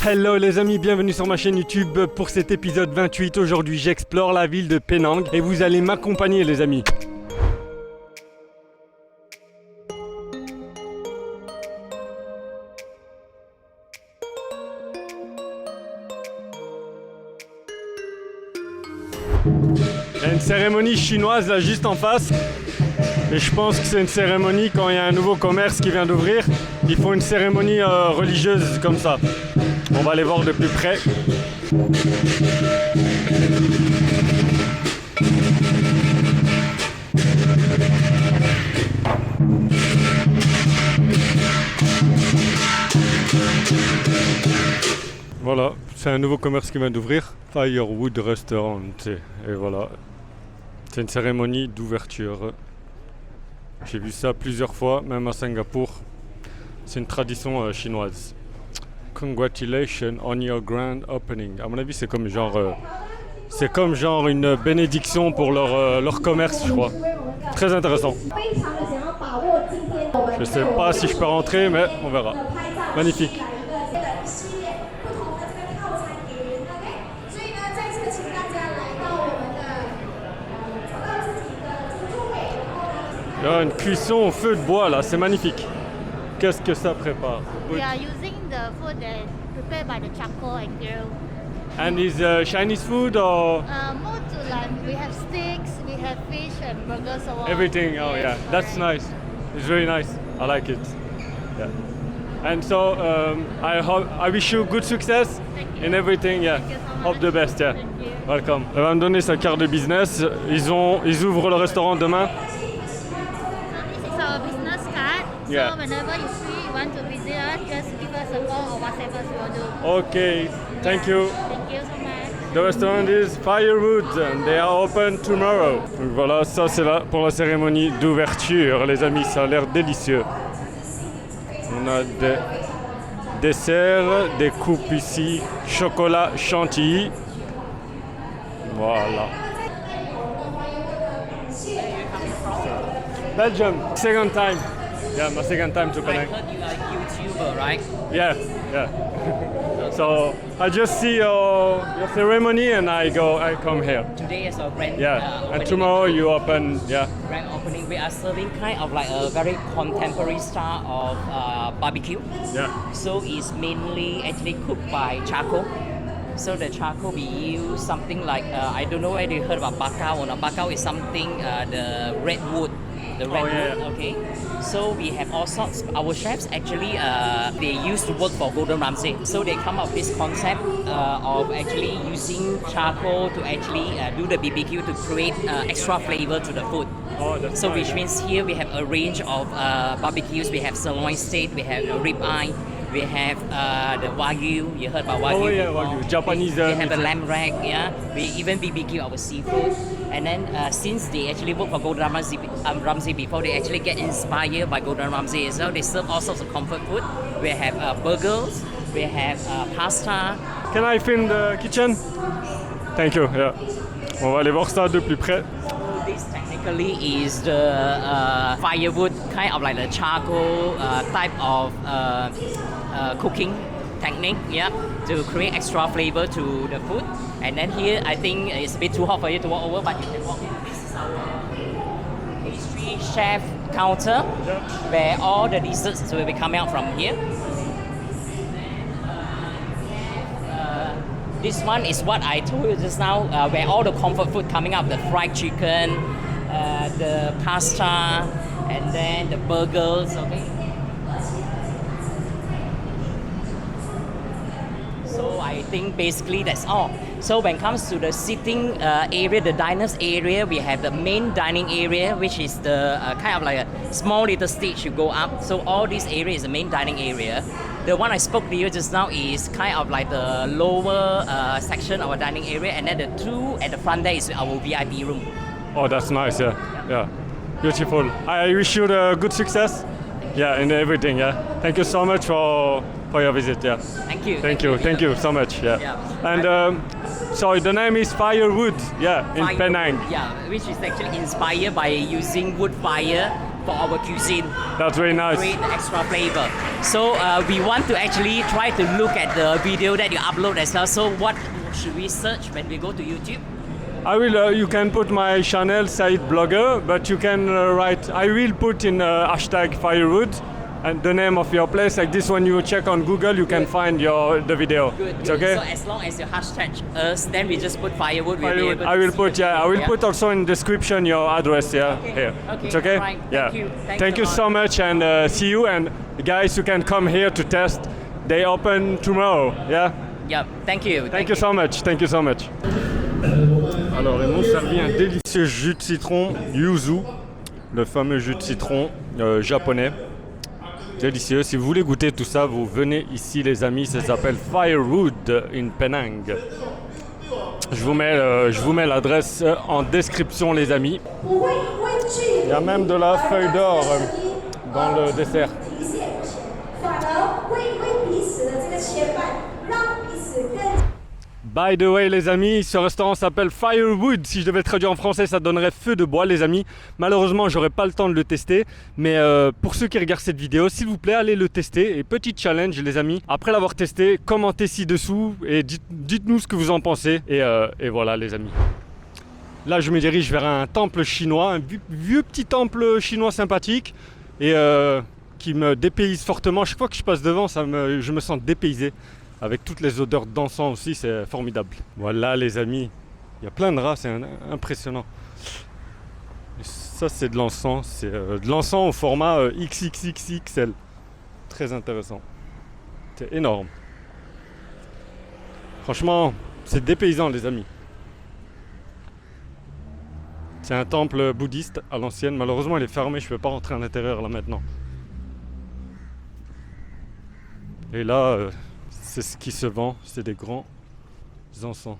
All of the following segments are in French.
Hello les amis, bienvenue sur ma chaîne YouTube pour cet épisode 28. Aujourd'hui j'explore la ville de Penang et vous allez m'accompagner les amis. Il y a une cérémonie chinoise là juste en face. Et je pense que c'est une cérémonie quand il y a un nouveau commerce qui vient d'ouvrir. Ils font une cérémonie religieuse comme ça. On va aller voir de plus près. Voilà, c'est un nouveau commerce qui vient d'ouvrir. Firewood Restaurant. Et voilà, c'est une cérémonie d'ouverture. J'ai vu ça plusieurs fois, même à Singapour. C'est une tradition chinoise. Congratulations on your grand opening. À mon avis, c'est comme genre une bénédiction pour leur commerce, je crois. Très intéressant. Je sais pas si je peux rentrer, mais on verra. Magnifique. Il y a une cuisson au feu de bois là, c'est magnifique. Qu'est-ce que ça prépare? We are using the food that prepared by the charcoal and grill. And is Chinese food or More to like we have steaks, we have fish and burgers. So on. everything? Oh yeah, that's nice. It's very nice. I like it. Yeah. And so I wish you good success in everything. Yeah. Thank you so much. Hope the best. Yeah. Thank you. Welcome. Elle va me donner sa carte de business. Ils ouvrent le restaurant demain. This is our business card. Yeah. So whenever you see you want to visit us, just give us a call or WhatsApp us. We will do. Okay. Thank you. Thank you so much. The restaurant is Firewood and they are open tomorrow. Donc voilà, ça c'est là pour la cérémonie d'ouverture, les amis, ça a l'air délicieux. On a des desserts, des coupes ici, chocolat chantilly. Voilà. Belgium, second time. Yeah, my second time to I Penang. heard you are a YouTuber, right? Yeah, yeah. So I just see your ceremony and I come here. Today is our grand Yeah, and opening. tomorrow you open, yeah. Grand opening. We are serving kind of like a very contemporary style of barbecue. Yeah. So it's mainly actually cooked by charcoal. So the charcoal we use something like I don't know whether you heard about bakau or not. Bakau is something the red wood. The red yeah, wood, yeah. okay. So we have all sorts. Our chefs actually they used to work for Gordon Ramsay. So they come up with this concept of actually using charcoal to actually do the BBQ to create extra flavor to the food. Oh, that's So nice. which means here we have a range of barbecues. We have sirloin steak, we have rib eye, we have the wagyu. You heard about wagyu? Oh, yeah, before? wagyu, Japanese, We have the meat. lamb rack. Yeah, we even BBQ our seafood. And then since they actually work for Gordon Ramsay before, they actually get inspired by Gordon Ramsay as well. They serve all sorts of comfort food. We have burgers, we have pasta. Can I film the kitchen? Thank you, yeah. On va aller voir ça de plus près. This technically is the firewood, kind of like the charcoal type of cooking technique, yeah, to create extra flavor to the food. And then here, I think it's a bit too hot for you to walk over, but you can walk in. This is our pastry chef counter, where all the desserts will be coming out from here. This one is what I told you just now, where all the comfort food coming up, the fried chicken, the pasta, and then the burgers, okay? So I think basically that's all. So when it comes to the sitting area, the diners area, we have the main dining area, which is the kind of like a small little stage you go up. So all this area is the main dining area. The one I spoke to you just now is kind of like the lower section of our dining area, and then the two at the front there is our VIP room. Oh, that's nice, yeah. Yeah. Beautiful. I wish you the good success. Yeah, in everything, yeah. Thank you so much for your visit, yeah. Thank you. Thank you so much, yeah. Yeah. And so the name is Firewood, yeah, in Fire- Penang. Yeah, which is actually inspired by using wood fire for our cuisine. That's very nice. Create extra flavor. So we want to actually try to look at the video that you upload as well. So what should we search when we go to YouTube? I will. You can put my channel Said Blogger, but you can write. I will put in hashtag Firewood and the name of your place. Like this one, you check on Google, you can find the video. Good. It's okay. So as long as you hashtag us, then we just put Firewood. We'll be able to I will see put. the Yeah, I will video, put also in description your address. Yeah. Okay. Here. Okay, It's okay. fine. Yeah. Thank you. Thanks Thank a you lot. so much, and see you. And guys, you can come here to test. They open tomorrow. Yeah. Yeah. Thank you. Thank you so much. Thank you so much. Alors, ils m'ont servi un délicieux jus de citron yuzu, le fameux jus de citron japonais. Délicieux. Si vous voulez goûter tout ça, vous venez ici, les amis. Ça s'appelle Firewood in Penang. Je vous mets l'adresse en description, les amis. Il y a même de la feuille d'or dans le dessert. By the way, les amis, ce restaurant s'appelle Firewood. Si je devais le traduire en français, ça donnerait feu de bois, les amis. Malheureusement, j'aurais pas le temps de le tester. Mais pour ceux qui regardent cette vidéo, s'il vous plaît, allez le tester. Et petit challenge, les amis. Après l'avoir testé, commentez ci-dessous et dites-nous ce que vous en pensez. Et voilà, les amis. Là, je me dirige vers un temple chinois, un vieux petit temple chinois sympathique. Et qui me dépayse fortement. Chaque fois que je passe devant, je me sens dépaysé. Avec toutes les odeurs d'encens aussi, c'est formidable. Voilà, les amis, il y a plein de rats, c'est impressionnant. Et ça, c'est de l'encens, c'est de l'encens au format XXXXL. Très intéressant. C'est énorme. Franchement, c'est dépaysant, les amis. C'est un temple bouddhiste à l'ancienne. Malheureusement, il est fermé, je ne peux pas rentrer à l'intérieur là maintenant. Et là... c'est ce qui se vend, c'est des grands encens.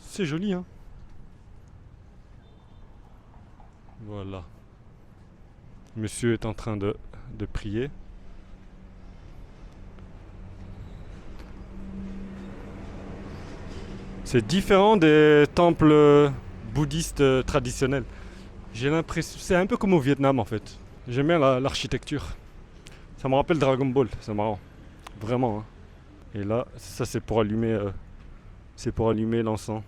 C'est joli, hein? Voilà. Monsieur est en train de prier. C'est différent des temples bouddhistes traditionnels. J'ai l'impression... C'est un peu comme au Vietnam, en fait. J'aime bien l'architecture. Ça me rappelle Dragon Ball, c'est marrant. Vraiment. Hein. Et là, ça c'est pour allumer l'encens.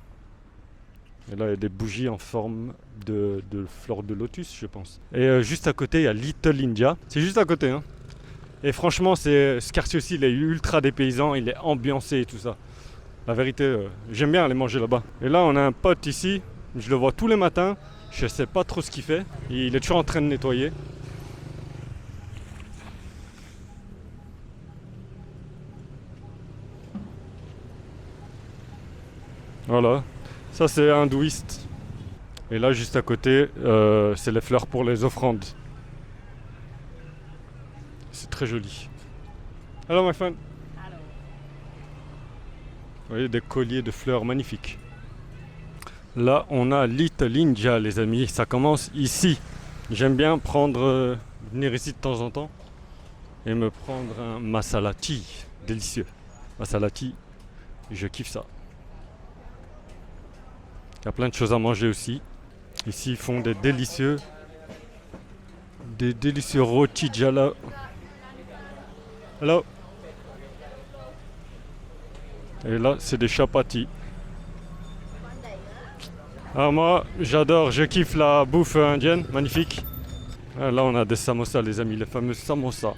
Et là, il y a des bougies en forme de fleurs de lotus, je pense. Et juste à côté, il y a Little India. C'est juste à côté. Hein. Et franchement, ce quartier aussi, il est ultra dépaysant, il est ambiancé et tout ça. La vérité, j'aime bien aller manger là-bas. Et là, on a un pote ici. Je le vois tous les matins. Je sais pas trop ce qu'il fait. Il est toujours en train de nettoyer. Voilà, ça c'est hindouiste. Et là juste à côté, c'est les fleurs pour les offrandes. C'est très joli. Hello my friend. Hello. Vous voyez des colliers de fleurs magnifiques. Là on a Little India, les amis, ça commence ici. J'aime bien venir ici de temps en temps et me prendre un masala tea, délicieux. Masala tea, je kiffe ça. Il y a plein de choses à manger aussi. Ici, ils font des délicieux roti jala. Hello. Et là, c'est des chapatis. Ah, moi, j'adore, je kiffe la bouffe indienne, magnifique. Ah, là, on a des samosas, les amis, les fameux samosas.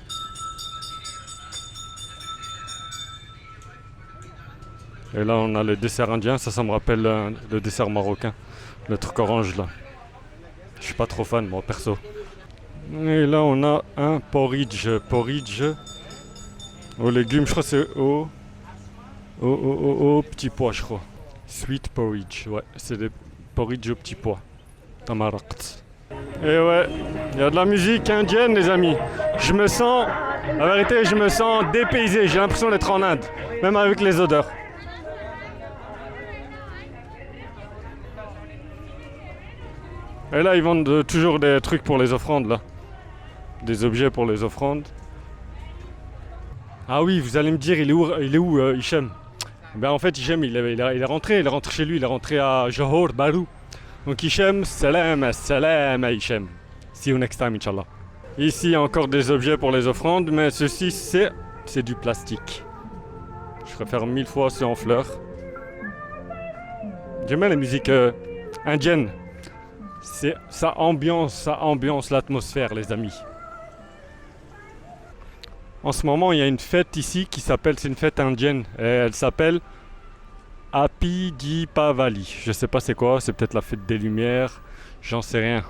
Et là, on a le dessert indien. Ça me rappelle le dessert marocain. Le truc orange, là. Je suis pas trop fan, moi, perso. Et là, on a un porridge. Porridge aux légumes. Je crois que c'est au petit pois, je crois. Sweet porridge. Ouais, c'est des porridge au petit pois. Tamarakt. Et ouais, il y a de la musique indienne, les amis. La vérité, je me sens dépaysé. J'ai l'impression d'être en Inde. Même avec les odeurs. Et là, ils vendent toujours des trucs pour les offrandes, là. Des objets pour les offrandes. Ah oui, vous allez me dire, il est où Hichem? Ben en fait, Hichem, il est rentré chez lui, il est rentré à Johor Bahru. Donc Hichem, salam Hichem. See you next time, Inch'Allah. Ici, il y a encore des objets pour les offrandes, mais ceci, c'est du plastique. Je préfère 1000 fois ceux en fleurs. J'aime bien la musique indienne. Ça ambiance l'atmosphère, les amis. En ce moment, il y a une fête ici c'est une fête indienne. Et elle s'appelle Apidipavali. Je sais pas c'est quoi, c'est peut-être la fête des lumières, j'en sais rien.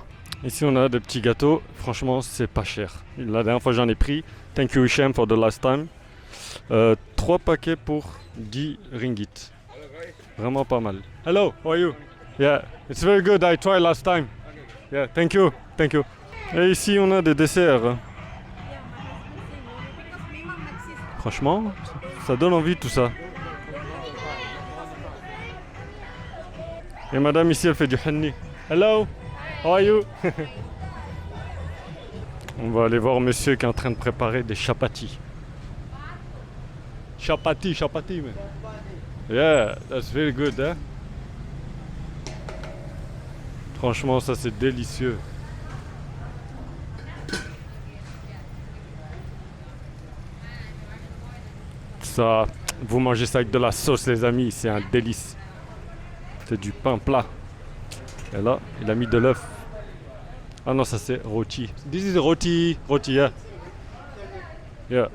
Ici, on a des petits gâteaux. Franchement, c'est pas cher. La dernière fois, j'en ai pris. Thank you, Hichem, for the last time. 3 paquets pour 10 ringgit. Vraiment pas mal. Hello, how are you? Yeah, it's very good. I tried last time. Yeah, thank you. Et ici, on a des desserts. Franchement, ça donne envie tout ça. Et madame ici, elle fait du henni. Hello, how are you? On va aller voir monsieur qui est en train de préparer des chapatis. Chapati, man. Yeah, that's very good, hein? Franchement, ça c'est délicieux. Ça, vous mangez ça avec de la sauce, les amis, c'est un délice. C'est du pain plat. Et là, il a mis de l'œuf. Ah non, ça c'est roti. This is roti, yeah. Yeah.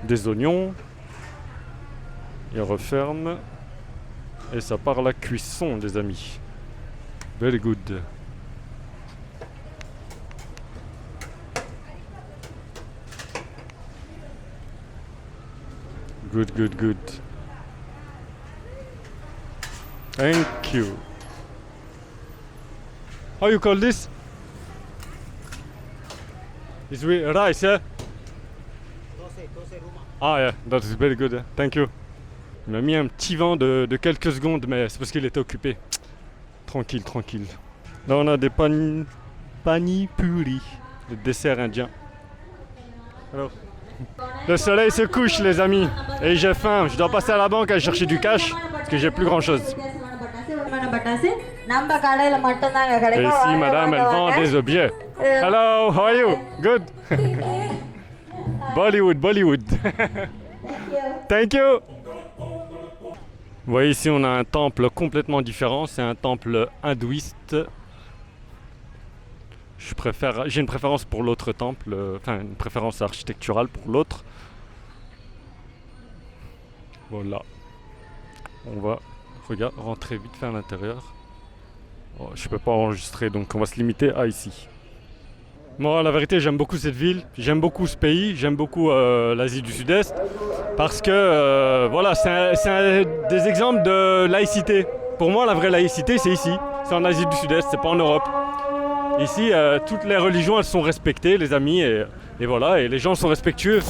Des oignons. Il referme. Et ça part à la cuisson, les amis. Very good. Good. Thank you. How you call this? It's with rice, yeah? Ah yeah, that is very good. Thank you. Il m'a mis un petit vent de quelques secondes, mais c'est parce qu'il était occupé. Tranquille. Là on a des pani puri, le dessert indien. Alors, le soleil se couche, les amis, et j'ai faim. Je dois passer à la banque à chercher du cash parce que j'ai plus grand chose. Et ici, madame, elle vend des objets. Hello, how are you? Good. Bollywood. Thank you. Vous voyez ici, on a un temple complètement différent. C'est un temple hindouiste. J'ai une préférence pour l'autre temple, une préférence architecturale pour l'autre. Voilà. On va rentrer vite fait à l'intérieur. Oh, je peux pas enregistrer, donc on va se limiter à ici. Moi, la vérité, j'aime beaucoup cette ville, j'aime beaucoup ce pays, j'aime beaucoup l'Asie du Sud-Est, parce que voilà, c'est des exemples de laïcité. Pour moi, la vraie laïcité, c'est ici, c'est en Asie du Sud-Est, c'est pas en Europe. Ici, toutes les religions, elles sont respectées, les amis, et voilà, et les gens sont respectueux.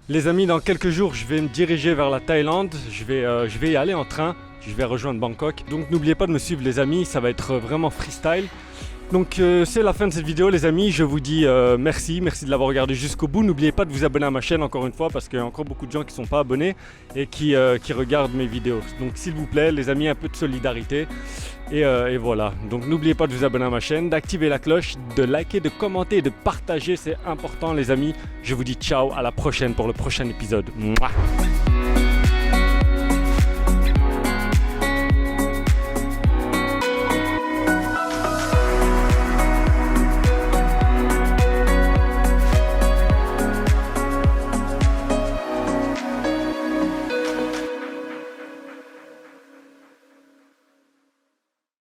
Les amis, dans quelques jours, je vais me diriger vers la Thaïlande, je vais y aller en train, je vais rejoindre Bangkok. Donc n'oubliez pas de me suivre, les amis, ça va être vraiment freestyle. Donc c'est la fin de cette vidéo, les amis. Je vous dis merci de l'avoir regardé jusqu'au bout. N'oubliez pas de vous abonner à ma chaîne encore une fois, parce qu'il y a encore beaucoup de gens qui ne sont pas abonnés et qui regardent mes vidéos. Donc s'il vous plaît, les amis, un peu de solidarité. Et voilà. Donc n'oubliez pas de vous abonner à ma chaîne, d'activer la cloche, de liker, de commenter et de partager. C'est important, les amis. Je vous dis ciao, à la prochaine pour le prochain épisode. Mouah.